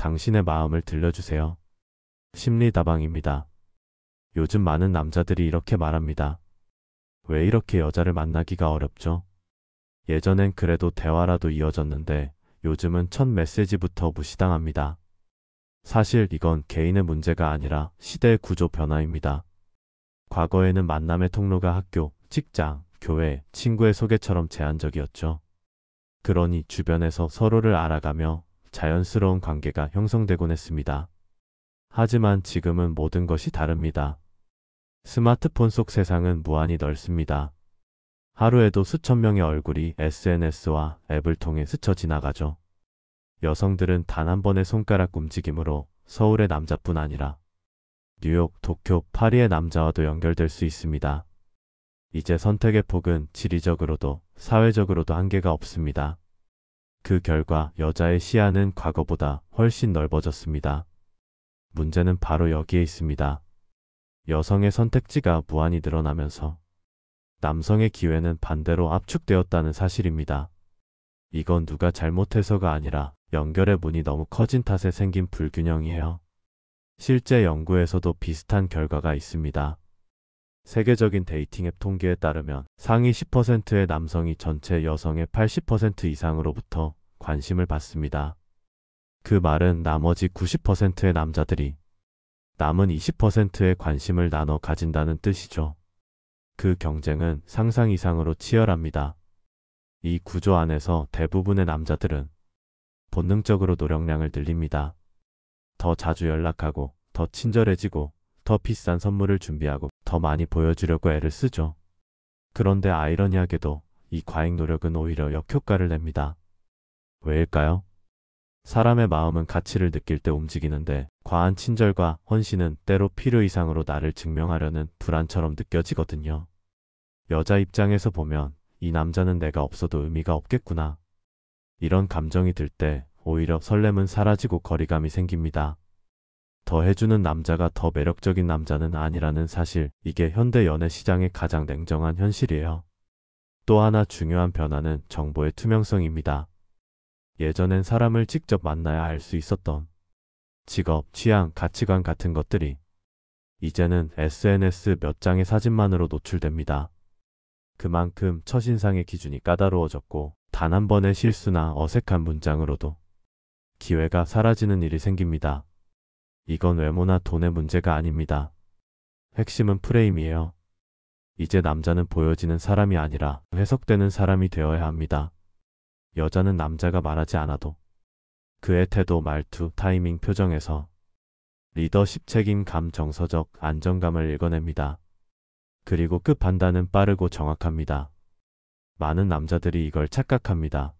당신의 마음을 들려주세요. 심리다방입니다. 요즘 많은 남자들이 이렇게 말합니다. 왜 이렇게 여자를 만나기가 어렵죠? 예전엔 그래도 대화라도 이어졌는데 요즘은 첫 메시지부터 무시당합니다. 사실 이건 개인의 문제가 아니라 시대의 구조 변화입니다. 과거에는 만남의 통로가 학교, 직장, 교회, 친구의 소개처럼 제한적이었죠. 그러니 주변에서 서로를 알아가며 자연스러운 관계가 형성되곤 했습니다. 하지만 지금은 모든 것이 다릅니다. 스마트폰 속 세상은 무한히 넓습니다. 하루에도 수천 명의 얼굴이 SNS와 앱을 통해 스쳐 지나가죠. 여성들은 단 한 번의 손가락 움직임으로 서울의 남자뿐 아니라 뉴욕, 도쿄, 파리의 남자와도 연결될 수 있습니다. 이제 선택의 폭은 지리적으로도 사회적으로도 한계가 없습니다. 그 결과 여자의 시야는 과거보다 훨씬 넓어졌습니다. 문제는 바로 여기에 있습니다. 여성의 선택지가 무한히 늘어나면서 남성의 기회는 반대로 압축되었다는 사실입니다. 이건 누가 잘못해서가 아니라 연결의 문이 너무 커진 탓에 생긴 불균형이에요. 실제 연구에서도 비슷한 결과가 있습니다. 세계적인 데이팅 앱 통계에 따르면 상위 10%의 남성이 전체 여성의 80% 이상으로부터 관심을 받습니다. 그 말은 나머지 90%의 남자들이 남은 20%의 관심을 나눠 가진다는 뜻이죠. 그 경쟁은 상상 이상으로 치열합니다. 이 구조 안에서 대부분의 남자들은 본능적으로 노력량을 늘립니다. 더 자주 연락하고, 더 친절해지고, 더 비싼 선물을 준비하고, 더 많이 보여주려고 애를 쓰죠. 그런데 아이러니하게도 이 과잉 노력은 오히려 역효과를 냅니다. 왜일까요? 사람의 마음은 가치를 느낄 때 움직이는데 과한 친절과 헌신은 때로 필요 이상으로 나를 증명하려는 불안처럼 느껴지거든요. 여자 입장에서 보면 이 남자는 내가 없어도 의미가 없겠구나. 이런 감정이 들 때 오히려 설렘은 사라지고 거리감이 생깁니다. 더 해주는 남자가 더 매력적인 남자는 아니라는 사실, 이게 현대 연애 시장의 가장 냉정한 현실이에요. 또 하나 중요한 변화는 정보의 투명성입니다. 예전엔 사람을 직접 만나야 알 수 있었던 직업, 취향, 가치관 같은 것들이 이제는 SNS 몇 장의 사진만으로 노출됩니다. 그만큼 첫인상의 기준이 까다로워졌고 단 한 번의 실수나 어색한 문장으로도 기회가 사라지는 일이 생깁니다. 이건 외모나 돈의 문제가 아닙니다. 핵심은 프레임이에요. 이제 남자는 보여지는 사람이 아니라 해석되는 사람이 되어야 합니다. 여자는 남자가 말하지 않아도 그의 태도, 말투, 타이밍, 표정에서 리더십, 책임감, 정서적 안정감을 읽어냅니다. 그리고 끝 판단은 빠르고 정확합니다. 많은 남자들이 이걸 착각합니다.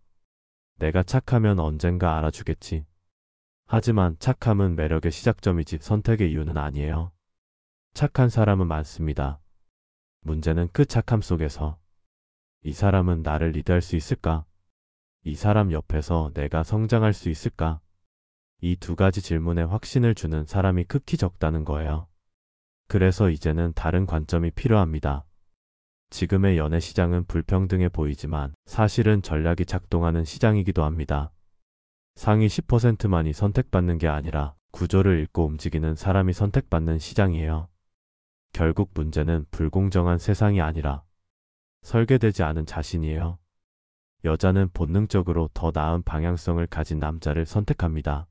내가 착하면 언젠가 알아주겠지. 하지만 착함은 매력의 시작점이지 선택의 이유는 아니에요. 착한 사람은 많습니다. 문제는 그 착함 속에서 이 사람은 나를 리드할 수 있을까? 이 사람 옆에서 내가 성장할 수 있을까? 이 두 가지 질문에 확신을 주는 사람이 극히 적다는 거예요. 그래서 이제는 다른 관점이 필요합니다. 지금의 연애 시장은 불평등해 보이지만 사실은 전략이 작동하는 시장이기도 합니다. 상위 10%만이 선택받는 게 아니라 구조를 읽고 움직이는 사람이 선택받는 시장이에요. 결국 문제는 불공정한 세상이 아니라 설계되지 않은 자신이에요. 여자는 본능적으로 더 나은 방향성을 가진 남자를 선택합니다.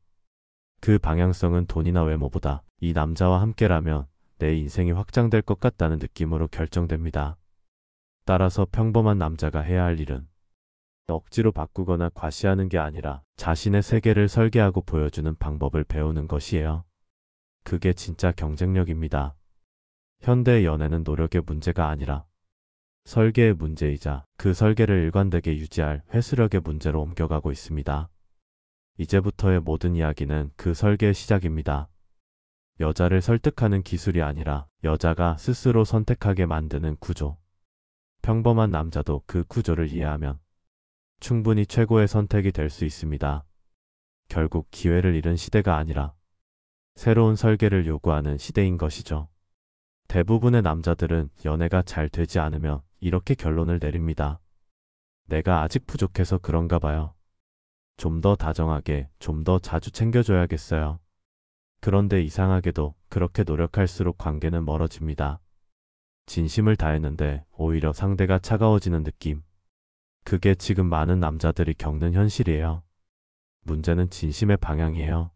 그 방향성은 돈이나 외모보다 이 남자와 함께라면 내 인생이 확장될 것 같다는 느낌으로 결정됩니다. 따라서 평범한 남자가 해야 할 일은 억지로 바꾸거나 과시하는 게 아니라 자신의 세계를 설계하고 보여주는 방법을 배우는 것이에요. 그게 진짜 경쟁력입니다. 현대의 연애는 노력의 문제가 아니라 설계의 문제이자 그 설계를 일관되게 유지할 회수력의 문제로 옮겨가고 있습니다. 이제부터의 모든 이야기는 그 설계의 시작입니다. 여자를 설득하는 기술이 아니라 여자가 스스로 선택하게 만드는 구조. 평범한 남자도 그 구조를 이해하면 충분히 최고의 선택이 될 수 있습니다. 결국 기회를 잃은 시대가 아니라 새로운 설계를 요구하는 시대인 것이죠. 대부분의 남자들은 연애가 잘 되지 않으면 이렇게 결론을 내립니다. 내가 아직 부족해서 그런가 봐요. 좀 더 다정하게, 좀 더 자주 챙겨줘야겠어요. 그런데 이상하게도 그렇게 노력할수록 관계는 멀어집니다. 진심을 다했는데 오히려 상대가 차가워지는 느낌. 그게 지금 많은 남자들이 겪는 현실이에요. 문제는 진심의 방향이에요.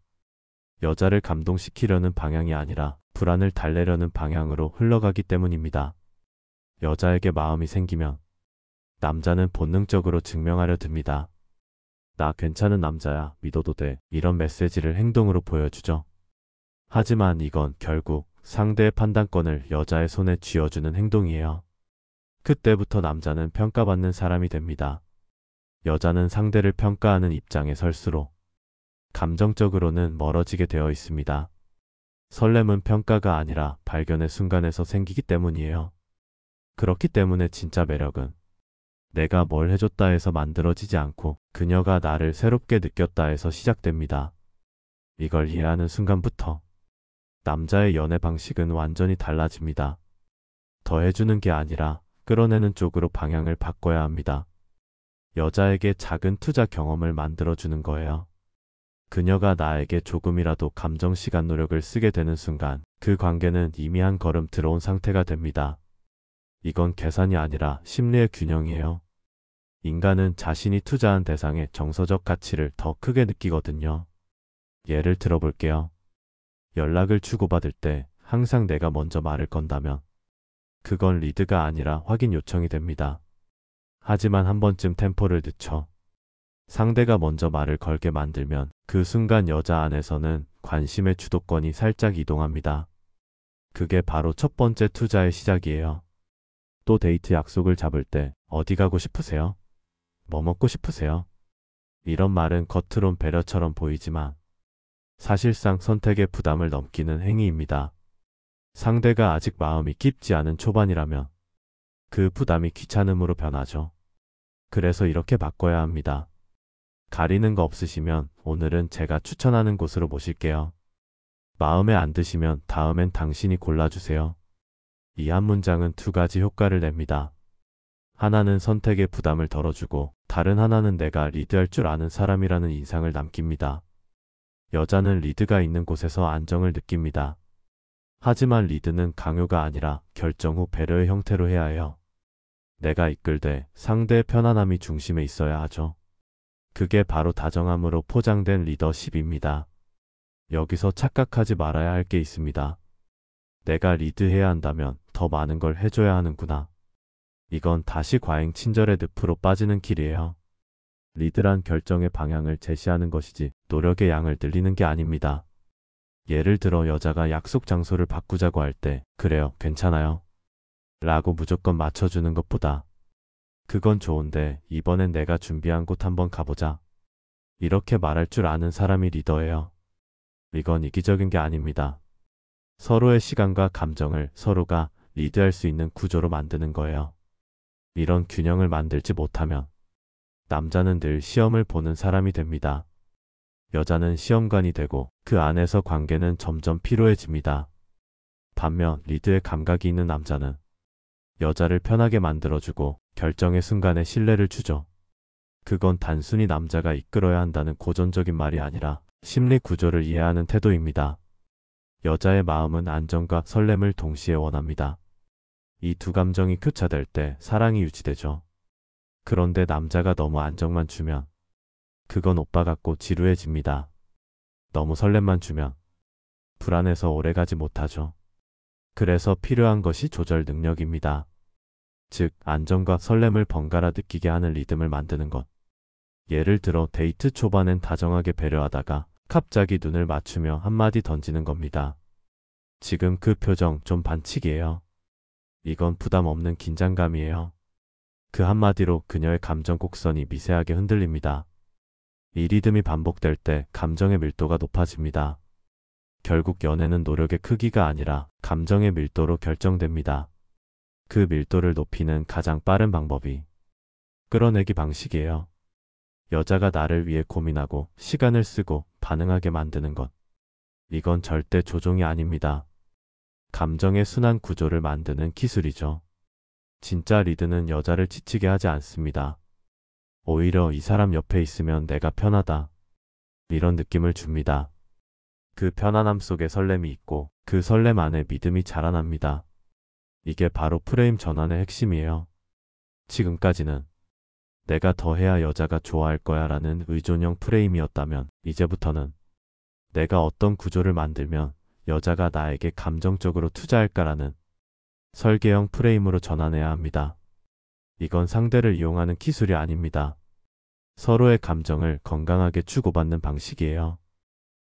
여자를 감동시키려는 방향이 아니라 불안을 달래려는 방향으로 흘러가기 때문입니다. 여자에게 마음이 생기면 남자는 본능적으로 증명하려 듭니다. 나 괜찮은 남자야, 믿어도 돼. 이런 메시지를 행동으로 보여주죠. 하지만 이건 결국 상대의 판단권을 여자의 손에 쥐어주는 행동이에요. 그때부터 남자는 평가받는 사람이 됩니다. 여자는 상대를 평가하는 입장에 설수록 감정적으로는 멀어지게 되어 있습니다. 설렘은 평가가 아니라 발견의 순간에서 생기기 때문이에요. 그렇기 때문에 진짜 매력은 내가 뭘 해줬다 해서 만들어지지 않고 그녀가 나를 새롭게 느꼈다 해서 시작됩니다. 이걸 이해하는 순간부터 남자의 연애 방식은 완전히 달라집니다. 더 해주는 게 아니라 끌어내는 쪽으로 방향을 바꿔야 합니다. 여자에게 작은 투자 경험을 만들어주는 거예요. 그녀가 나에게 조금이라도 감정 시간 노력을 쓰게 되는 순간 그 관계는 이미 한 걸음 들어온 상태가 됩니다. 이건 계산이 아니라 심리의 균형이에요. 인간은 자신이 투자한 대상의 정서적 가치를 더 크게 느끼거든요. 예를 들어볼게요. 연락을 주고받을 때 항상 내가 먼저 말을 건다면 그건 리드가 아니라 확인 요청이 됩니다. 하지만 한 번쯤 템포를 늦춰 상대가 먼저 말을 걸게 만들면 그 순간 여자 안에서는 관심의 주도권이 살짝 이동합니다. 그게 바로 첫 번째 투자의 시작이에요. 또 데이트 약속을 잡을 때 어디 가고 싶으세요? 뭐 먹고 싶으세요? 이런 말은 겉으론 배려처럼 보이지만 사실상 선택의 부담을 넘기는 행위입니다. 상대가 아직 마음이 깊지 않은 초반이라면 그 부담이 귀찮음으로 변하죠. 그래서 이렇게 바꿔야 합니다. 가리는 거 없으시면 오늘은 제가 추천하는 곳으로 모실게요. 마음에 안 드시면 다음엔 당신이 골라주세요. 이 한 문장은 두 가지 효과를 냅니다. 하나는 선택의 부담을 덜어주고 다른 하나는 내가 리드할 줄 아는 사람이라는 인상을 남깁니다. 여자는 리드가 있는 곳에서 안정을 느낍니다. 하지만 리드는 강요가 아니라 결정 후 배려의 형태로 해야 해요. 내가 이끌되 상대의 편안함이 중심에 있어야 하죠. 그게 바로 다정함으로 포장된 리더십입니다. 여기서 착각하지 말아야 할 게 있습니다. 내가 리드해야 한다면 더 많은 걸 해줘야 하는구나. 이건 다시 과잉 친절의 늪으로 빠지는 길이에요. 리드란 결정의 방향을 제시하는 것이지 노력의 양을 늘리는 게 아닙니다. 예를 들어 여자가 약속 장소를 바꾸자고 할 때 그래요, 괜찮아요 라고 무조건 맞춰주는 것보다 그건 좋은데 이번엔 내가 준비한 곳 한번 가보자. 이렇게 말할 줄 아는 사람이 리더예요. 이건 이기적인 게 아닙니다. 서로의 시간과 감정을 서로가 리드할 수 있는 구조로 만드는 거예요. 이런 균형을 만들지 못하면 남자는 늘 시험을 보는 사람이 됩니다. 여자는 시험관이 되고 그 안에서 관계는 점점 피로해집니다. 반면 리드의 감각이 있는 남자는 여자를 편하게 만들어주고 결정의 순간에 신뢰를 주죠. 그건 단순히 남자가 이끌어야 한다는 고전적인 말이 아니라 심리 구조를 이해하는 태도입니다. 여자의 마음은 안정과 설렘을 동시에 원합니다. 이 두 감정이 교차될 때 사랑이 유지되죠. 그런데 남자가 너무 안정만 주면 그건 오빠 같고 지루해집니다. 너무 설렘만 주면 불안해서 오래가지 못하죠. 그래서 필요한 것이 조절 능력입니다. 즉, 안정과 설렘을 번갈아 느끼게 하는 리듬을 만드는 것. 예를 들어 데이트 초반엔 다정하게 배려하다가 갑자기 눈을 맞추며 한마디 던지는 겁니다. 지금 그 표정 좀 반칙이에요. 이건 부담 없는 긴장감이에요. 그 한마디로 그녀의 감정 곡선이 미세하게 흔들립니다. 이 리듬이 반복될 때 감정의 밀도가 높아집니다. 결국 연애는 노력의 크기가 아니라 감정의 밀도로 결정됩니다. 그 밀도를 높이는 가장 빠른 방법이 끌어내기 방식이에요. 여자가 나를 위해 고민하고 시간을 쓰고 반응하게 만드는 것. 이건 절대 조종이 아닙니다. 감정의 순환 구조를 만드는 기술이죠. 진짜 리드는 여자를 지치게 하지 않습니다. 오히려 이 사람 옆에 있으면 내가 편하다. 이런 느낌을 줍니다. 그 편안함 속에 설렘이 있고 그 설렘 안에 믿음이 자라납니다. 이게 바로 프레임 전환의 핵심이에요. 지금까지는 내가 더 해야 여자가 좋아할 거야 라는 의존형 프레임이었다면 이제부터는 내가 어떤 구조를 만들면 여자가 나에게 감정적으로 투자할까라는 설계형 프레임으로 전환해야 합니다. 이건 상대를 이용하는 기술이 아닙니다. 서로의 감정을 건강하게 주고받는 방식이에요.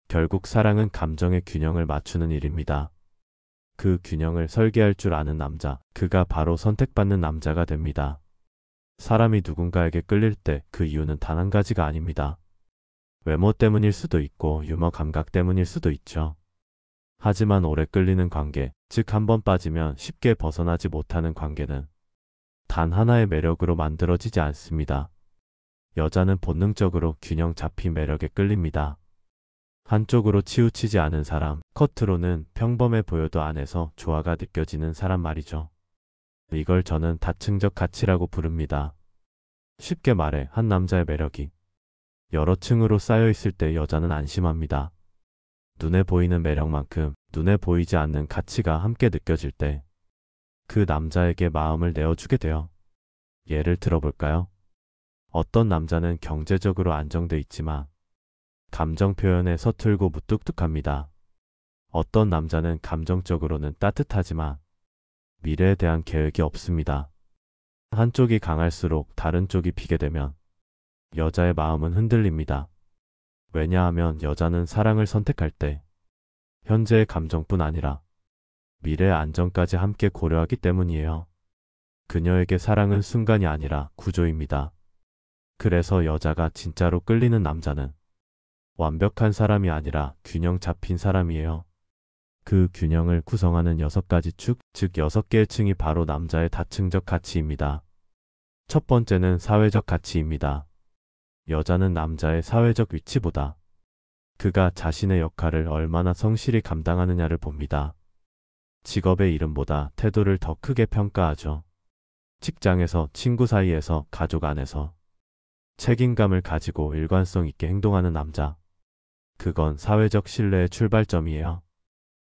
결국 사랑은 감정의 균형을 맞추는 일입니다. 그 균형을 설계할 줄 아는 남자, 그가 바로 선택받는 남자가 됩니다. 사람이 누군가에게 끌릴 때 그 이유는 단 한 가지가 아닙니다. 외모 때문일 수도 있고 유머 감각 때문일 수도 있죠. 하지만 오래 끌리는 관계, 즉 한 번 빠지면 쉽게 벗어나지 못하는 관계는 단 하나의 매력으로 만들어지지 않습니다. 여자는 본능적으로 균형 잡힌 매력에 끌립니다. 한쪽으로 치우치지 않은 사람, 겉으로는 평범해 보여도 안에서 조화가 느껴지는 사람 말이죠. 이걸 저는 다층적 가치라고 부릅니다. 쉽게 말해 한 남자의 매력이 여러 층으로 쌓여 있을 때 여자는 안심합니다. 눈에 보이는 매력만큼 눈에 보이지 않는 가치가 함께 느껴질 때 그 남자에게 마음을 내어주게 돼요. 예를 들어볼까요? 어떤 남자는 경제적으로 안정돼 있지만 감정 표현에 서툴고 무뚝뚝합니다. 어떤 남자는 감정적으로는 따뜻하지만 미래에 대한 계획이 없습니다. 한쪽이 강할수록 다른 쪽이 비게 되면 여자의 마음은 흔들립니다. 왜냐하면 여자는 사랑을 선택할 때 현재의 감정뿐 아니라 미래의 안정까지 함께 고려하기 때문이에요. 그녀에게 사랑은 순간이 아니라 구조입니다. 그래서 여자가 진짜로 끌리는 남자는 완벽한 사람이 아니라 균형 잡힌 사람이에요. 그 균형을 구성하는 6가지 축, 즉 6개의 층이 바로 남자의 다층적 가치입니다. 첫 번째는 사회적 가치입니다. 여자는 남자의 사회적 위치보다 그가 자신의 역할을 얼마나 성실히 감당하느냐를 봅니다. 직업의 이름보다 태도를 더 크게 평가하죠. 직장에서, 친구 사이에서, 가족 안에서 책임감을 가지고 일관성 있게 행동하는 남자. 그건 사회적 신뢰의 출발점이에요.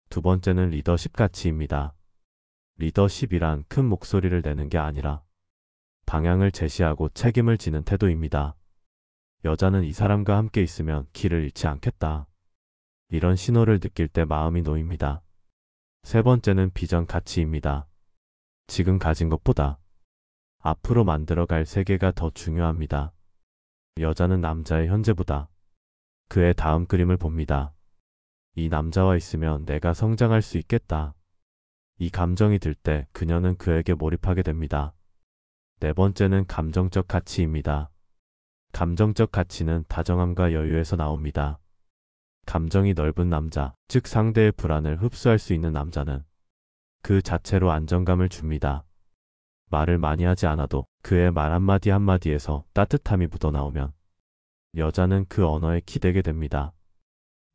두 번째는 리더십 가치입니다. 리더십이란 큰 목소리를 내는 게 아니라 방향을 제시하고 책임을 지는 태도입니다. 여자는 이 사람과 함께 있으면 길을 잃지 않겠다. 이런 신호를 느낄 때 마음이 놓입니다. 세 번째는 비전 가치입니다. 지금 가진 것보다 앞으로 만들어갈 세계가 더 중요합니다. 여자는 남자의 현재보다 그의 다음 그림을 봅니다. 이 남자와 있으면 내가 성장할 수 있겠다. 이 감정이 들 때 그녀는 그에게 몰입하게 됩니다. 네 번째는 감정적 가치입니다. 감정적 가치는 다정함과 여유에서 나옵니다. 감정이 넓은 남자, 즉 상대의 불안을 흡수할 수 있는 남자는 그 자체로 안정감을 줍니다. 말을 많이 하지 않아도 그의 말 한마디 한마디에서 따뜻함이 묻어나오면 여자는 그 언어에 기대게 됩니다.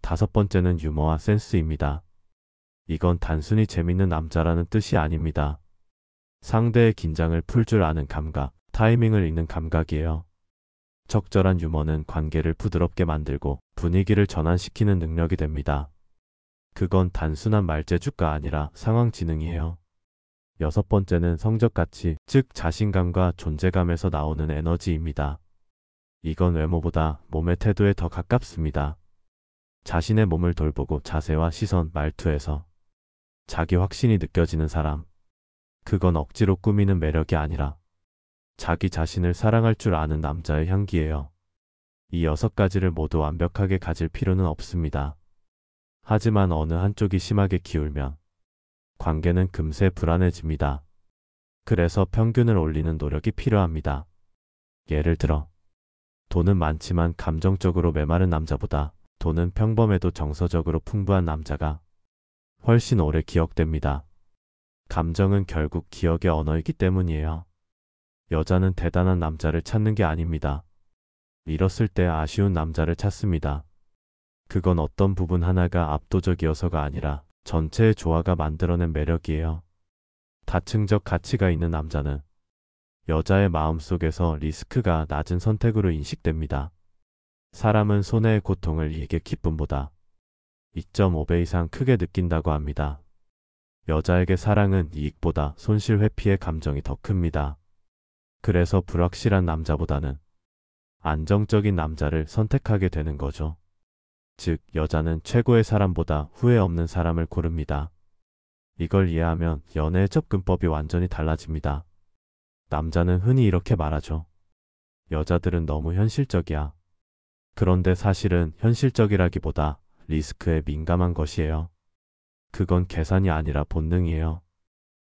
다섯 번째는 유머와 센스입니다. 이건 단순히 재밌는 남자라는 뜻이 아닙니다. 상대의 긴장을 풀 줄 아는 감각, 타이밍을 읽는 감각이에요. 적절한 유머는 관계를 부드럽게 만들고 분위기를 전환시키는 능력이 됩니다. 그건 단순한 말재주가 아니라 상황 지능이에요. 여섯 번째는 성적 가치, 즉 자신감과 존재감에서 나오는 에너지입니다. 이건 외모보다 몸의 태도에 더 가깝습니다. 자신의 몸을 돌보고 자세와 시선, 말투에서 자기 확신이 느껴지는 사람. 그건 억지로 꾸미는 매력이 아니라 자기 자신을 사랑할 줄 아는 남자의 향기예요. 이 6가지를 모두 완벽하게 가질 필요는 없습니다. 하지만 어느 한쪽이 심하게 기울면 관계는 금세 불안해집니다. 그래서 평균을 올리는 노력이 필요합니다. 예를 들어 돈은 많지만 감정적으로 메마른 남자보다 돈은 평범해도 정서적으로 풍부한 남자가 훨씬 오래 기억됩니다. 감정은 결국 기억의 언어이기 때문이에요. 여자는 대단한 남자를 찾는 게 아닙니다. 잃었을 때 아쉬운 남자를 찾습니다. 그건 어떤 부분 하나가 압도적이어서가 아니라 전체의 조화가 만들어낸 매력이에요. 다층적 가치가 있는 남자는 여자의 마음속에서 리스크가 낮은 선택으로 인식됩니다. 사람은 손해의 고통을 이익의 기쁨보다 2.5배 이상 크게 느낀다고 합니다. 여자에게 사랑은 이익보다 손실 회피의 감정이 더 큽니다. 그래서 불확실한 남자보다는 안정적인 남자를 선택하게 되는 거죠. 즉, 여자는 최고의 사람보다 후회 없는 사람을 고릅니다. 이걸 이해하면 연애의 접근법이 완전히 달라집니다. 남자는 흔히 이렇게 말하죠. 여자들은 너무 현실적이야. 그런데 사실은 현실적이라기보다 리스크에 민감한 것이에요. 그건 계산이 아니라 본능이에요.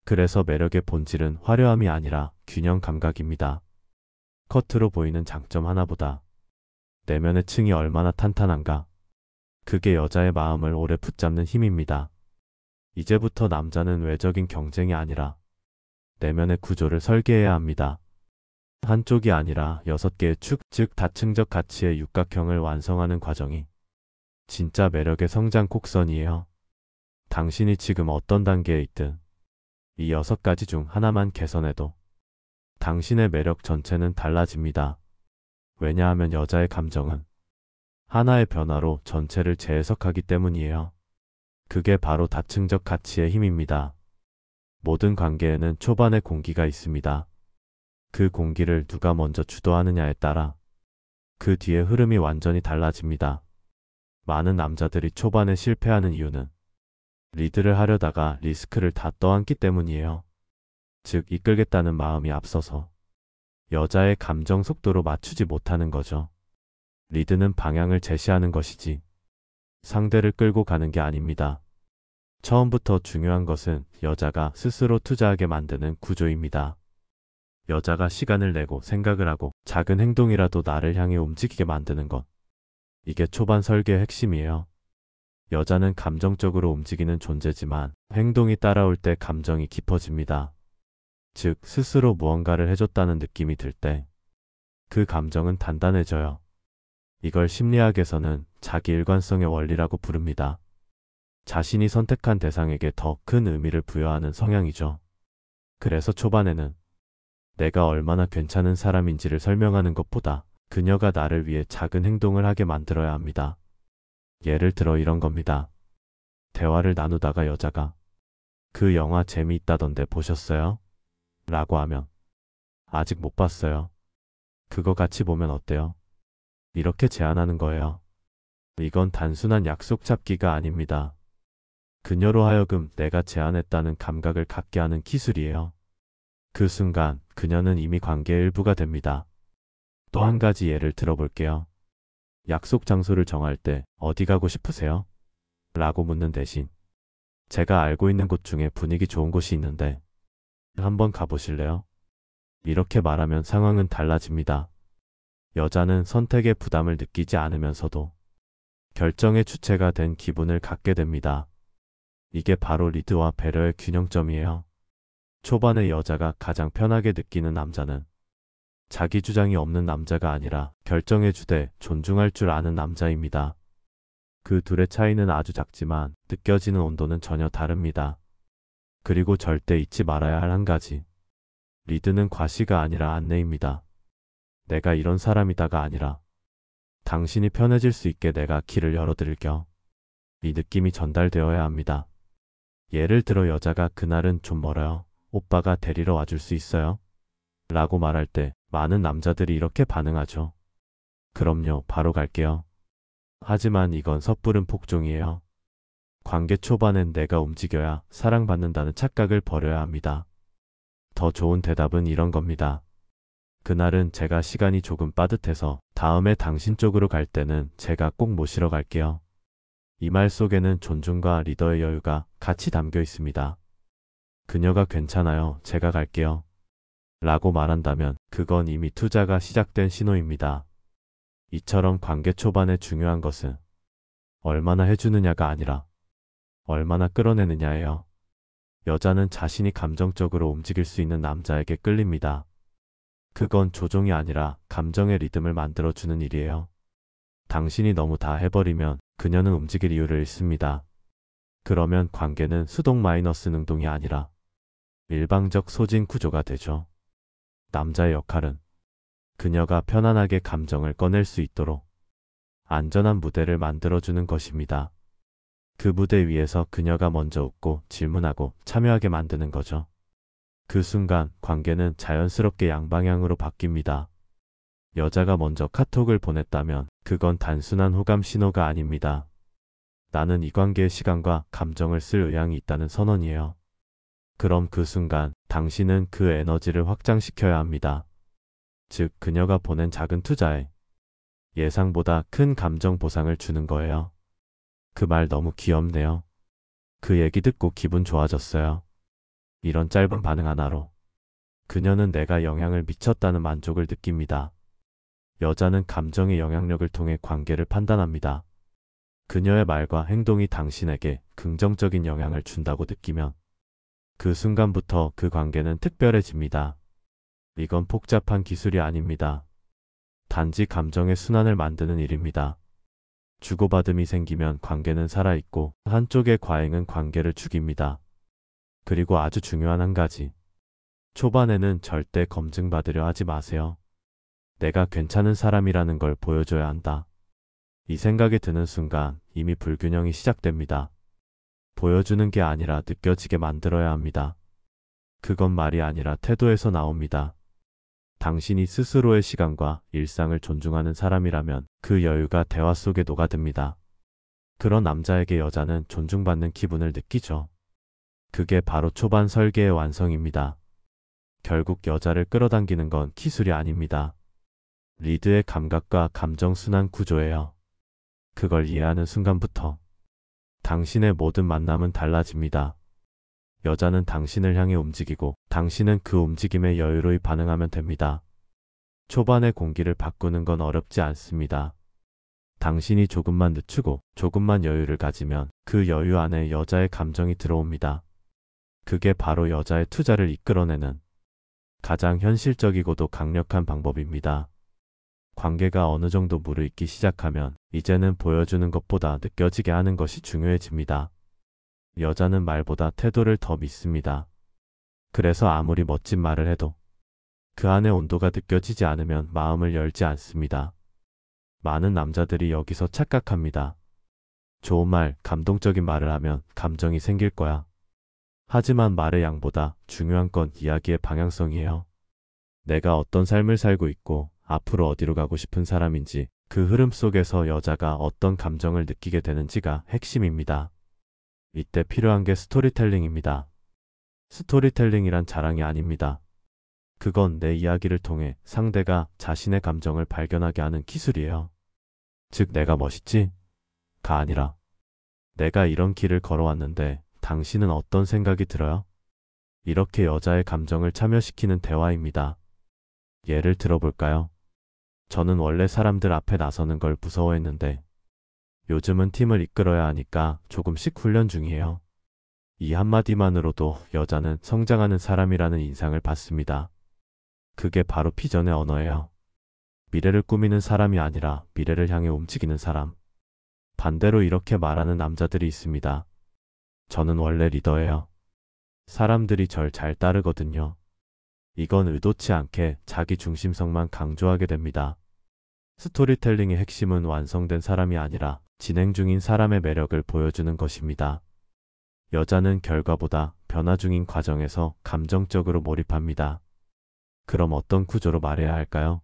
그래서 매력의 본질은 화려함이 아니라 균형 감각입니다. 겉으로 보이는 장점 하나보다 내면의 층이 얼마나 탄탄한가. 그게 여자의 마음을 오래 붙잡는 힘입니다. 이제부터 남자는 외적인 경쟁이 아니라 내면의 구조를 설계해야 합니다. 한쪽이 아니라 6개의 축, 즉 다층적 가치의 육각형을 완성하는 과정이 진짜 매력의 성장 곡선이에요. 당신이 지금 어떤 단계에 있든 이 6가지 중 하나만 개선해도 당신의 매력 전체는 달라집니다. 왜냐하면 여자의 감정은 하나의 변화로 전체를 재해석하기 때문이에요. 그게 바로 다층적 가치의 힘입니다. 모든 관계에는 초반에 공기가 있습니다. 그 공기를 누가 먼저 주도하느냐에 따라 그 뒤의 흐름이 완전히 달라집니다. 많은 남자들이 초반에 실패하는 이유는 리드를 하려다가 리스크를 다 떠안기 때문이에요. 즉, 이끌겠다는 마음이 앞서서 여자의 감정 속도로 맞추지 못하는 거죠. 리드는 방향을 제시하는 것이지 상대를 끌고 가는 게 아닙니다. 처음부터 중요한 것은 여자가 스스로 투자하게 만드는 구조입니다. 여자가 시간을 내고 생각을 하고 작은 행동이라도 나를 향해 움직이게 만드는 것. 이게 초반 설계의 핵심이에요. 여자는 감정적으로 움직이는 존재지만 행동이 따라올 때 감정이 깊어집니다. 즉, 스스로 무언가를 해줬다는 느낌이 들 때 그 감정은 단단해져요. 이걸 심리학에서는 자기 일관성의 원리라고 부릅니다. 자신이 선택한 대상에게 더 큰 의미를 부여하는 성향이죠. 그래서 초반에는 내가 얼마나 괜찮은 사람인지를 설명하는 것보다 그녀가 나를 위해 작은 행동을 하게 만들어야 합니다. 예를 들어 이런 겁니다. 대화를 나누다가 여자가 그 영화 재미있다던데 보셨어요? 라고 하면 아직 못 봤어요. 그거 같이 보면 어때요? 이렇게 제안하는 거예요. 이건 단순한 약속 잡기가 아닙니다. 그녀로 하여금 내가 제안했다는 감각을 갖게 하는 기술이에요. 그 순간 그녀는 이미 관계의 일부가 됩니다. 또 한 가지 예를 들어볼게요. 약속 장소를 정할 때 어디 가고 싶으세요? 라고 묻는 대신 제가 알고 있는 곳 중에 분위기 좋은 곳이 있는데 한번 가보실래요? 이렇게 말하면 상황은 달라집니다. 여자는 선택의 부담을 느끼지 않으면서도 결정의 주체가 된 기분을 갖게 됩니다. 이게 바로 리드와 배려의 균형점이에요. 초반에 여자가 가장 편하게 느끼는 남자는 자기 주장이 없는 남자가 아니라 결정의 주되 존중할 줄 아는 남자입니다. 그 둘의 차이는 아주 작지만 느껴지는 온도는 전혀 다릅니다. 그리고 절대 잊지 말아야 할 한 가지. 리드는 과시가 아니라 안내입니다. 내가 이런 사람이다가 아니라 당신이 편해질 수 있게 내가 길을 열어드릴게요. 이 느낌이 전달되어야 합니다. 예를 들어 여자가 그날은 좀 멀어요. 오빠가 데리러 와줄 수 있어요? 라고 말할 때 많은 남자들이 이렇게 반응하죠. 그럼요, 바로 갈게요. 하지만 이건 섣부른 복종이에요. 관계 초반엔 내가 움직여야 사랑받는다는 착각을 버려야 합니다. 더 좋은 대답은 이런 겁니다. 그날은 제가 시간이 조금 빠듯해서 다음에 당신 쪽으로 갈 때는 제가 꼭 모시러 갈게요. 이 말 속에는 존중과 리더의 여유가 같이 담겨 있습니다. 그녀가 괜찮아요. 제가 갈게요. 라고 말한다면 그건 이미 투자가 시작된 신호입니다. 이처럼 관계 초반에 중요한 것은 얼마나 해주느냐가 아니라 얼마나 끌어내느냐예요. 여자는 자신이 감정적으로 움직일 수 있는 남자에게 끌립니다. 그건 조종이 아니라 감정의 리듬을 만들어주는 일이에요. 당신이 너무 다 해버리면 그녀는 움직일 이유를 잃습니다. 그러면 관계는 수동 마이너스 능동이 아니라 일방적 소진 구조가 되죠. 남자의 역할은 그녀가 편안하게 감정을 꺼낼 수 있도록 안전한 무대를 만들어주는 것입니다. 그 무대 위에서 그녀가 먼저 웃고 질문하고 참여하게 만드는 거죠. 그 순간 관계는 자연스럽게 양방향으로 바뀝니다. 여자가 먼저 카톡을 보냈다면 그건 단순한 호감 신호가 아닙니다. 나는 이 관계의 시간과 감정을 쓸 의향이 있다는 선언이에요. 그럼 그 순간 당신은 그 에너지를 확장시켜야 합니다. 즉, 그녀가 보낸 작은 투자에 예상보다 큰 감정 보상을 주는 거예요. 그 말 너무 귀엽네요. 그 얘기 듣고 기분 좋아졌어요. 이런 짧은 반응 하나로 그녀는 내가 영향을 미쳤다는 만족을 느낍니다. 여자는 감정의 영향력을 통해 관계를 판단합니다. 그녀의 말과 행동이 당신에게 긍정적인 영향을 준다고 느끼면 그 순간부터 그 관계는 특별해집니다. 이건 복잡한 기술이 아닙니다. 단지 감정의 순환을 만드는 일입니다. 주고받음이 생기면 관계는 살아있고 한쪽의 과잉은 관계를 죽입니다. 그리고 아주 중요한 한 가지. 초반에는 절대 검증받으려 하지 마세요. 내가 괜찮은 사람이라는 걸 보여줘야 한다. 이 생각이 드는 순간 이미 불균형이 시작됩니다. 보여주는 게 아니라 느껴지게 만들어야 합니다. 그건 말이 아니라 태도에서 나옵니다. 당신이 스스로의 시간과 일상을 존중하는 사람이라면 그 여유가 대화 속에 녹아듭니다. 그런 남자에게 여자는 존중받는 기분을 느끼죠. 그게 바로 초반 설계의 완성입니다. 결국 여자를 끌어당기는 건 기술이 아닙니다. 리드의 감각과 감정 순환 구조예요. 그걸 이해하는 순간부터 당신의 모든 만남은 달라집니다. 여자는 당신을 향해 움직이고 당신은 그 움직임에 여유로이 반응하면 됩니다. 초반의 공기를 바꾸는 건 어렵지 않습니다. 당신이 조금만 늦추고 조금만 여유를 가지면 그 여유 안에 여자의 감정이 들어옵니다. 그게 바로 여자의 투자를 이끌어내는 가장 현실적이고도 강력한 방법입니다. 관계가 어느 정도 무르익기 시작하면 이제는 보여주는 것보다 느껴지게 하는 것이 중요해집니다. 여자는 말보다 태도를 더 믿습니다. 그래서 아무리 멋진 말을 해도 그 안에 온도가 느껴지지 않으면 마음을 열지 않습니다. 많은 남자들이 여기서 착각합니다. 좋은 말, 감동적인 말을 하면 감정이 생길 거야. 하지만 말의 양보다 중요한 건 이야기의 방향성이에요. 내가 어떤 삶을 살고 있고 앞으로 어디로 가고 싶은 사람인지 그 흐름 속에서 여자가 어떤 감정을 느끼게 되는지가 핵심입니다. 이때 필요한 게 스토리텔링입니다. 스토리텔링이란 자랑이 아닙니다. 그건 내 이야기를 통해 상대가 자신의 감정을 발견하게 하는 기술이에요. 즉, 내가 멋있지? 가 아니라 내가 이런 길을 걸어왔는데 당신은 어떤 생각이 들어요? 이렇게 여자의 감정을 참여시키는 대화입니다. 예를 들어볼까요? 저는 원래 사람들 앞에 나서는 걸 무서워했는데 요즘은 팀을 이끌어야 하니까 조금씩 훈련 중이에요. 이 한마디만으로도 여자는 성장하는 사람이라는 인상을 받습니다. 그게 바로 비전의 언어예요. 미래를 꾸미는 사람이 아니라 미래를 향해 움직이는 사람. 반대로 이렇게 말하는 남자들이 있습니다. 저는 원래 리더예요. 사람들이 절 잘 따르거든요. 이건 의도치 않게 자기 중심성만 강조하게 됩니다. 스토리텔링의 핵심은 완성된 사람이 아니라 진행 중인 사람의 매력을 보여주는 것입니다. 여자는 결과보다 변화 중인 과정에서 감정적으로 몰입합니다. 그럼 어떤 구조로 말해야 할까요?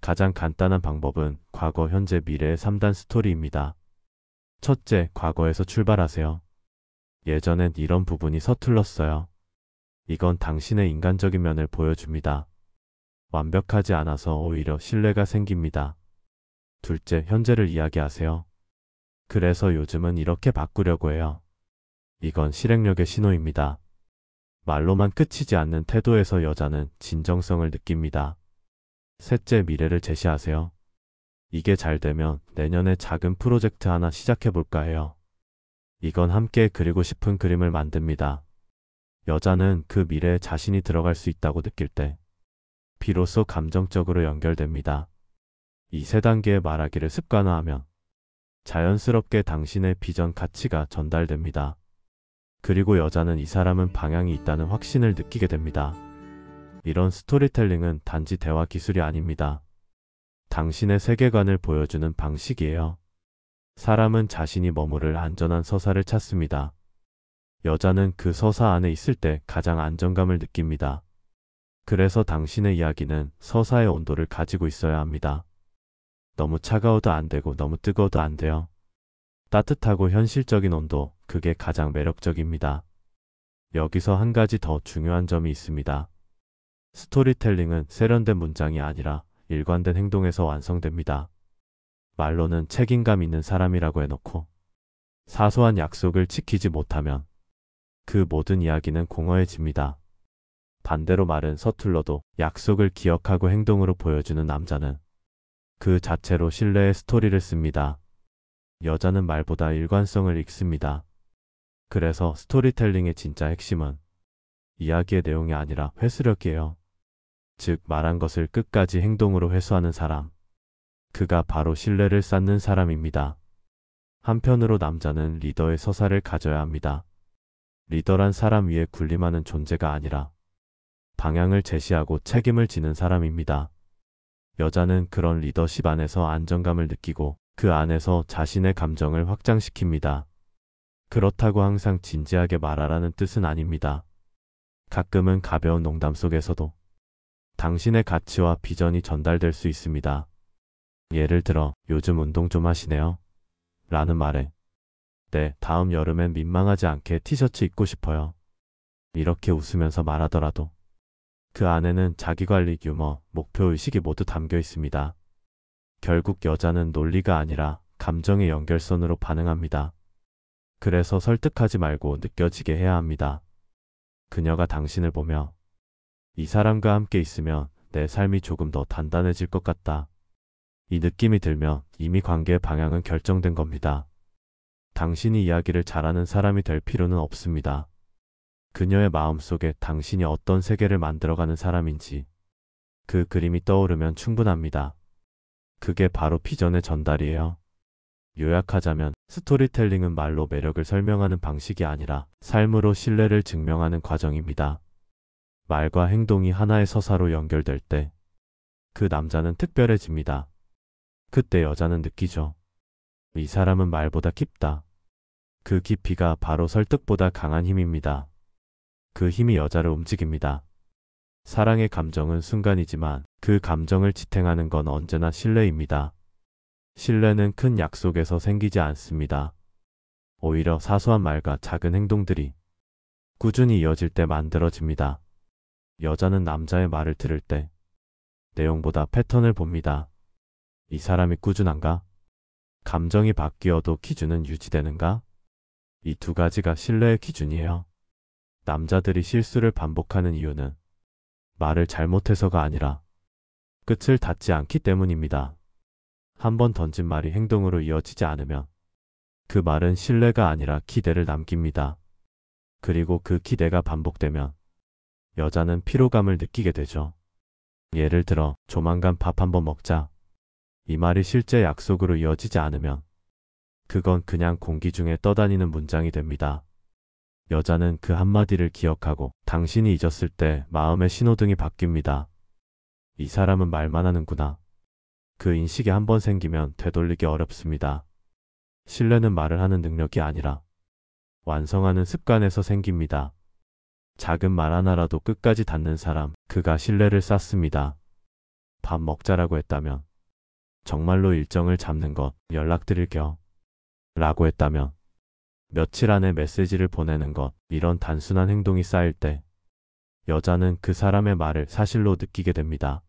가장 간단한 방법은 과거, 현재, 미래의 3단 스토리입니다. 첫째, 과거에서 출발하세요. 예전엔 이런 부분이 서툴렀어요. 이건 당신의 인간적인 면을 보여줍니다. 완벽하지 않아서 오히려 신뢰가 생깁니다. 둘째, 현재를 이야기하세요. 그래서 요즘은 이렇게 바꾸려고 해요. 이건 실행력의 신호입니다. 말로만 끝이지 않는 태도에서 여자는 진정성을 느낍니다. 셋째, 미래를 제시하세요. 이게 잘 되면 내년에 작은 프로젝트 하나 시작해볼까 해요. 이건 함께 그리고 싶은 그림을 만듭니다. 여자는 그 미래에 자신이 들어갈 수 있다고 느낄 때 비로소 감정적으로 연결됩니다. 이 세 단계의 말하기를 습관화하면 자연스럽게 당신의 비전 가치가 전달됩니다. 그리고 여자는 이 사람은 방향이 있다는 확신을 느끼게 됩니다. 이런 스토리텔링은 단지 대화 기술이 아닙니다. 당신의 세계관을 보여주는 방식이에요. 사람은 자신이 머무를 안전한 서사를 찾습니다. 여자는 그 서사 안에 있을 때 가장 안정감을 느낍니다. 그래서 당신의 이야기는 서사의 온도를 가지고 있어야 합니다. 너무 차가워도 안 되고 너무 뜨거워도 안 돼요. 따뜻하고 현실적인 온도, 그게 가장 매력적입니다. 여기서 한 가지 더 중요한 점이 있습니다. 스토리텔링은 세련된 문장이 아니라 일관된 행동에서 완성됩니다. 말로는 책임감 있는 사람이라고 해놓고 사소한 약속을 지키지 못하면 그 모든 이야기는 공허해집니다. 반대로 말은 서툴러도 약속을 기억하고 행동으로 보여주는 남자는 그 자체로 신뢰의 스토리를 씁니다. 여자는 말보다 일관성을 읽습니다. 그래서 스토리텔링의 진짜 핵심은 이야기의 내용이 아니라 회수력이에요. 즉, 말한 것을 끝까지 행동으로 회수하는 사람. 그가 바로 신뢰를 쌓는 사람입니다. 한편으로 남자는 리더의 서사를 가져야 합니다. 리더란 사람 위에 군림하는 존재가 아니라 방향을 제시하고 책임을 지는 사람입니다. 여자는 그런 리더십 안에서 안정감을 느끼고 그 안에서 자신의 감정을 확장시킵니다. 그렇다고 항상 진지하게 말하라는 뜻은 아닙니다. 가끔은 가벼운 농담 속에서도 당신의 가치와 비전이 전달될 수 있습니다. 예를 들어, 요즘 운동 좀 하시네요? 라는 말에, 네, 다음 여름엔 민망하지 않게 티셔츠 입고 싶어요. 이렇게 웃으면서 말하더라도 그 안에는 자기관리, 유머, 목표의식이 모두 담겨 있습니다. 결국 여자는 논리가 아니라 감정의 연결선으로 반응합니다. 그래서 설득하지 말고 느껴지게 해야 합니다. 그녀가 당신을 보며 이 사람과 함께 있으면 내 삶이 조금 더 단단해질 것 같다. 이 느낌이 들면 이미 관계의 방향은 결정된 겁니다. 당신이 이야기를 잘하는 사람이 될 필요는 없습니다. 그녀의 마음속에 당신이 어떤 세계를 만들어가는 사람인지 그 그림이 떠오르면 충분합니다. 그게 바로 비전의 전달이에요. 요약하자면 스토리텔링은 말로 매력을 설명하는 방식이 아니라 삶으로 신뢰를 증명하는 과정입니다. 말과 행동이 하나의 서사로 연결될 때 그 남자는 특별해집니다. 그때 여자는 느끼죠. 이 사람은 말보다 깊다. 그 깊이가 바로 설득보다 강한 힘입니다. 그 힘이 여자를 움직입니다. 사랑의 감정은 순간이지만 그 감정을 지탱하는 건 언제나 신뢰입니다. 신뢰는 큰 약속에서 생기지 않습니다. 오히려 사소한 말과 작은 행동들이 꾸준히 이어질 때 만들어집니다. 여자는 남자의 말을 들을 때 내용보다 패턴을 봅니다. 이 사람이 꾸준한가? 감정이 바뀌어도 기준은 유지되는가? 이 두 가지가 신뢰의 기준이에요. 남자들이 실수를 반복하는 이유는 말을 잘못해서가 아니라 끝을 닫지 않기 때문입니다. 한 번 던진 말이 행동으로 이어지지 않으면 그 말은 신뢰가 아니라 기대를 남깁니다. 그리고 그 기대가 반복되면 여자는 피로감을 느끼게 되죠. 예를 들어, 조만간 밥 한번 먹자. 이 말이 실제 약속으로 이어지지 않으면 그건 그냥 공기 중에 떠다니는 문장이 됩니다. 여자는 그 한마디를 기억하고 당신이 잊었을 때 마음의 신호등이 바뀝니다. 이 사람은 말만 하는구나. 그 인식이 한번 생기면 되돌리기 어렵습니다. 신뢰는 말을 하는 능력이 아니라 완성하는 습관에서 생깁니다. 작은 말 하나라도 끝까지 닫는 사람, 그가 신뢰를 쌓습니다. 밥 먹자라고 했다면, 정말로 일정을 잡는 것, 연락드릴게요. 라고 했다면, 며칠 안에 메시지를 보내는 것, 이런 단순한 행동이 쌓일 때 여자는 그 사람의 말을 사실로 느끼게 됩니다.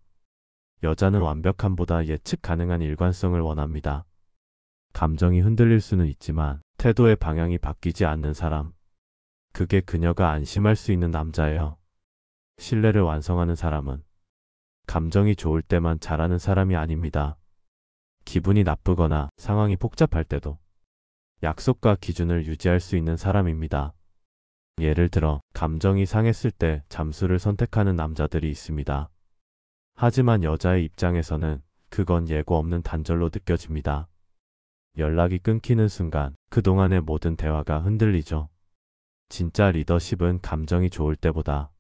여자는 완벽함보다 예측 가능한 일관성을 원합니다. 감정이 흔들릴 수는 있지만 태도의 방향이 바뀌지 않는 사람. 그게 그녀가 안심할 수 있는 남자예요. 신뢰를 완성하는 사람은 감정이 좋을 때만 잘하는 사람이 아닙니다. 기분이 나쁘거나 상황이 복잡할 때도 약속과 기준을 유지할 수 있는 사람입니다. 예를 들어, 감정이 상했을 때 잠수를 선택하는 남자들이 있습니다. 하지만 여자의 입장에서는 그건 예고 없는 단절로 느껴집니다. 연락이 끊기는 순간 그동안의 모든 대화가 흔들리죠. 진짜 리더십은 감정이 좋을 때보다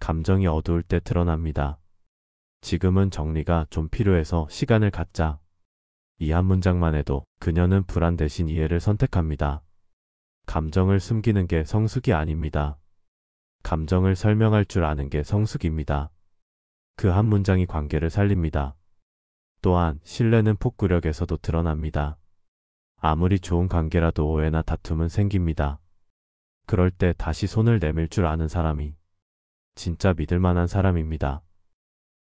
감정이 어두울 때 드러납니다. 지금은 정리가 좀 필요해서 시간을 갖자. 이 한 문장만 해도 그녀는 불안 대신 이해를 선택합니다. 감정을 숨기는 게 성숙이 아닙니다. 감정을 설명할 줄 아는 게 성숙입니다. 그 한 문장이 관계를 살립니다. 또한 신뢰는 폭구력에서도 드러납니다. 아무리 좋은 관계라도 오해나 다툼은 생깁니다. 그럴 때 다시 손을 내밀 줄 아는 사람이 진짜 믿을 만한 사람입니다.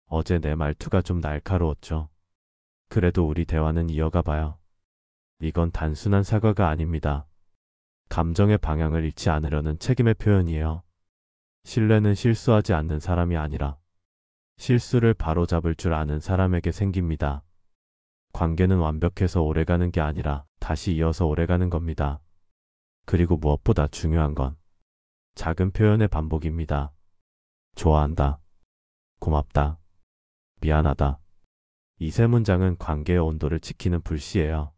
어제 내 말투가 좀 날카로웠죠. 그래도 우리 대화는 이어가 봐요. 이건 단순한 사과가 아닙니다. 감정의 방향을 잃지 않으려는 책임의 표현이에요. 신뢰는 실수하지 않는 사람이 아니라 실수를 바로잡을 줄 아는 사람에게 생깁니다. 관계는 완벽해서 오래가는 게 아니라 다시 이어서 오래가는 겁니다. 그리고 무엇보다 중요한 건 작은 표현의 반복입니다. 좋아한다. 고맙다. 미안하다. 이 세 문장은 관계의 온도를 지키는 불씨예요.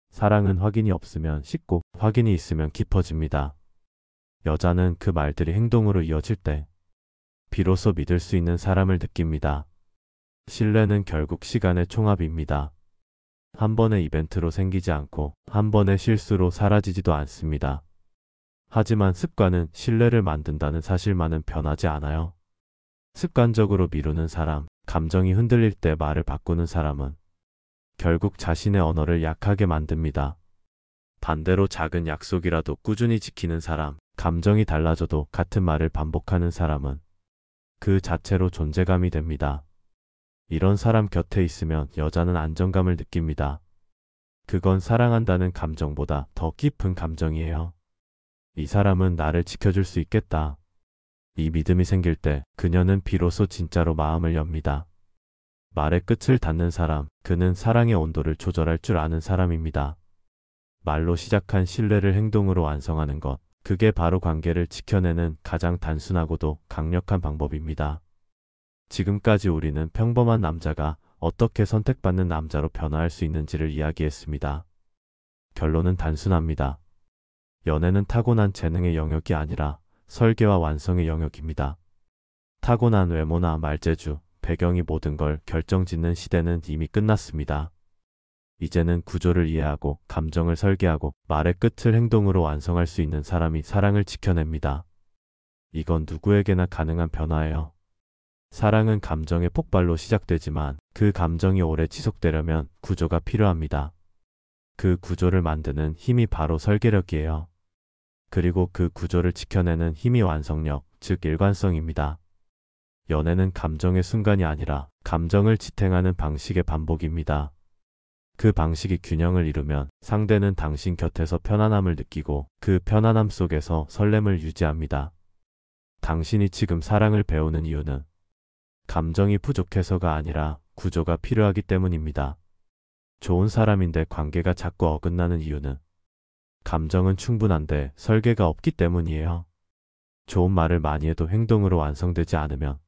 사랑은 확인이 없으면 식고 확인이 있으면 깊어집니다. 여자는 그 말들이 행동으로 이어질 때 비로소 믿을 수 있는 사람을 느낍니다. 신뢰는 결국 시간의 총합입니다. 한 번의 이벤트로 생기지 않고 한 번의 실수로 사라지지도 않습니다. 하지만 습관은 신뢰를 만든다는 사실만은 변하지 않아요. 습관적으로 미루는 사람, 감정이 흔들릴 때 말을 바꾸는 사람은 결국 자신의 언어를 약하게 만듭니다. 반대로 작은 약속이라도 꾸준히 지키는 사람, 감정이 달라져도 같은 말을 반복하는 사람은 그 자체로 존재감이 됩니다. 이런 사람 곁에 있으면 여자는 안정감을 느낍니다. 그건 사랑한다는 감정보다 더 깊은 감정이에요. 이 사람은 나를 지켜줄 수 있겠다. 이 믿음이 생길 때 그녀는 비로소 진짜로 마음을 엽니다. 말의 끝을 닫는 사람, 그는 사랑의 온도를 조절할 줄 아는 사람입니다. 말로 시작한 신뢰를 행동으로 완성하는 것, 그게 바로 관계를 지켜내는 가장 단순하고도 강력한 방법입니다. 지금까지 우리는 평범한 남자가 어떻게 선택받는 남자로 변화할 수 있는지를 이야기했습니다. 결론은 단순합니다. 연애는 타고난 재능의 영역이 아니라 설계와 완성의 영역입니다. 타고난 외모나 말재주, 배경이 모든 걸 결정짓는 시대는 이미 끝났습니다. 이제는 구조를 이해하고 감정을 설계하고 말의 끝을 행동으로 완성할 수 있는 사람이 사랑을 지켜냅니다. 이건 누구에게나 가능한 변화예요. 사랑은 감정의 폭발로 시작되지만 그 감정이 오래 지속되려면 구조가 필요합니다. 그 구조를 만드는 힘이 바로 설계력이에요. 그리고 그 구조를 지켜내는 힘이 완성력, 즉 일관성입니다. 연애는 감정의 순간이 아니라 감정을 지탱하는 방식의 반복입니다. 그 방식이 균형을 이루면 상대는 당신 곁에서 편안함을 느끼고 그 편안함 속에서 설렘을 유지합니다. 당신이 지금 사랑을 배우는 이유는 감정이 부족해서가 아니라 구조가 필요하기 때문입니다. 좋은 사람인데 관계가 자꾸 어긋나는 이유는 감정은 충분한데 설계가 없기 때문이에요. 좋은 말을 많이 해도 행동으로 완성되지 않으면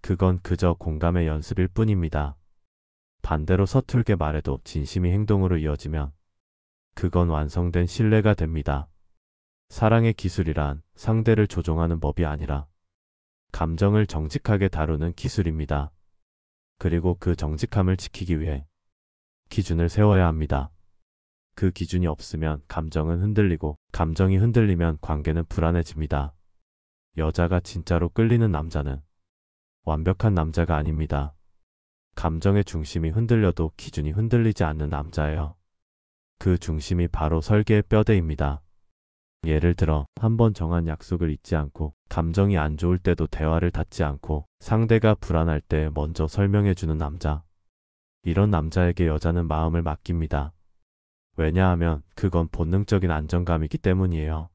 그건 그저 공감의 연습일 뿐입니다. 반대로 서툴게 말해도 진심이 행동으로 이어지면 그건 완성된 신뢰가 됩니다. 사랑의 기술이란 상대를 조종하는 법이 아니라 감정을 정직하게 다루는 기술입니다. 그리고 그 정직함을 지키기 위해 기준을 세워야 합니다. 그 기준이 없으면 감정은 흔들리고 감정이 흔들리면 관계는 불안해집니다. 여자가 진짜로 끌리는 남자는 완벽한 남자가 아닙니다. 감정의 중심이 흔들려도 기준이 흔들리지 않는 남자예요. 그 중심이 바로 설계의 뼈대입니다. 예를 들어 한 번 정한 약속을 잊지 않고 감정이 안 좋을 때도 대화를 닫지 않고 상대가 불안할 때 먼저 설명해주는 남자. 이런 남자에게 여자는 마음을 맡깁니다. 왜냐하면 그건 본능적인 안정감이기 때문이에요.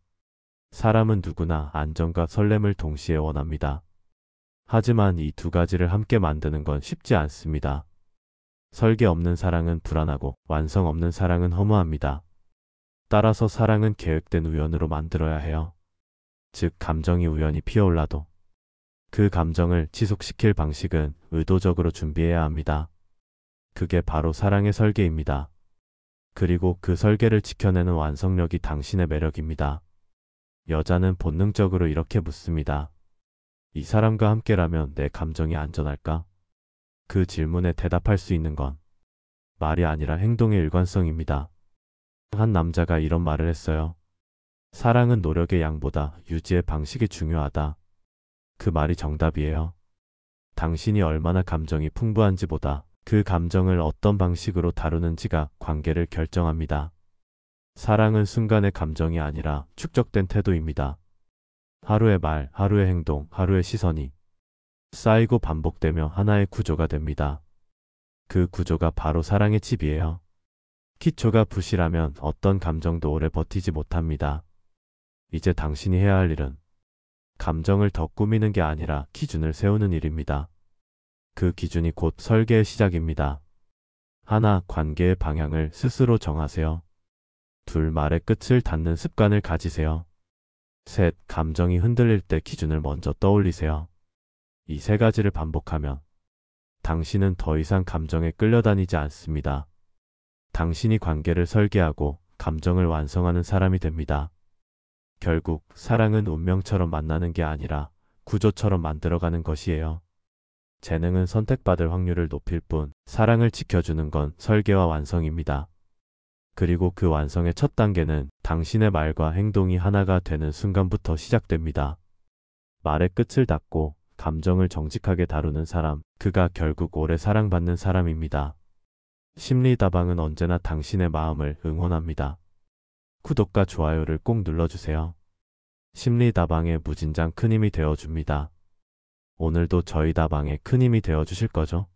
사람은 누구나 안정과 설렘을 동시에 원합니다. 하지만 이 두 가지를 함께 만드는 건 쉽지 않습니다. 설계 없는 사랑은 불안하고 완성 없는 사랑은 허무합니다. 따라서 사랑은 계획된 우연으로 만들어야 해요. 즉 감정이 우연히 피어올라도 그 감정을 지속시킬 방식은 의도적으로 준비해야 합니다. 그게 바로 사랑의 설계입니다. 그리고 그 설계를 지켜내는 완성력이 당신의 매력입니다. 여자는 본능적으로 이렇게 묻습니다. 이 사람과 함께라면 내 감정이 안전할까? 그 질문에 대답할 수 있는 건 말이 아니라 행동의 일관성입니다. 한 남자가 이런 말을 했어요. 사랑은 노력의 양보다 유지의 방식이 중요하다. 그 말이 정답이에요. 당신이 얼마나 감정이 풍부한지보다 그 감정을 어떤 방식으로 다루는지가 관계를 결정합니다. 사랑은 순간의 감정이 아니라 축적된 태도입니다. 하루의 말, 하루의 행동, 하루의 시선이 쌓이고 반복되며 하나의 구조가 됩니다. 그 구조가 바로 사랑의 칩이에요. 기초가 부실하면 어떤 감정도 오래 버티지 못합니다. 이제 당신이 해야 할 일은 감정을 더 꾸미는 게 아니라 기준을 세우는 일입니다. 그 기준이 곧 설계의 시작입니다. 하나, 관계의 방향을 스스로 정하세요. 둘, 말의 끝을 닫는 습관을 가지세요. 셋, 감정이 흔들릴 때 기준을 먼저 떠올리세요. 이 세 가지를 반복하면 당신은 더 이상 감정에 끌려다니지 않습니다. 당신이 관계를 설계하고 감정을 완성하는 사람이 됩니다. 결국 사랑은 운명처럼 만나는 게 아니라 구조처럼 만들어가는 것이에요. 재능은 선택받을 확률을 높일 뿐 사랑을 지켜주는 건 설계와 완성입니다. 그리고 그 완성의 첫 단계는 당신의 말과 행동이 하나가 되는 순간부터 시작됩니다. 말의 끝을 닫고 감정을 정직하게 다루는 사람, 그가 결국 오래 사랑받는 사람입니다. 심리다방은 언제나 당신의 마음을 응원합니다. 구독과 좋아요를 꼭 눌러주세요. 심리다방의 무진장 큰 힘이 되어줍니다. 오늘도 저희 다방에 큰 힘이 되어주실 거죠?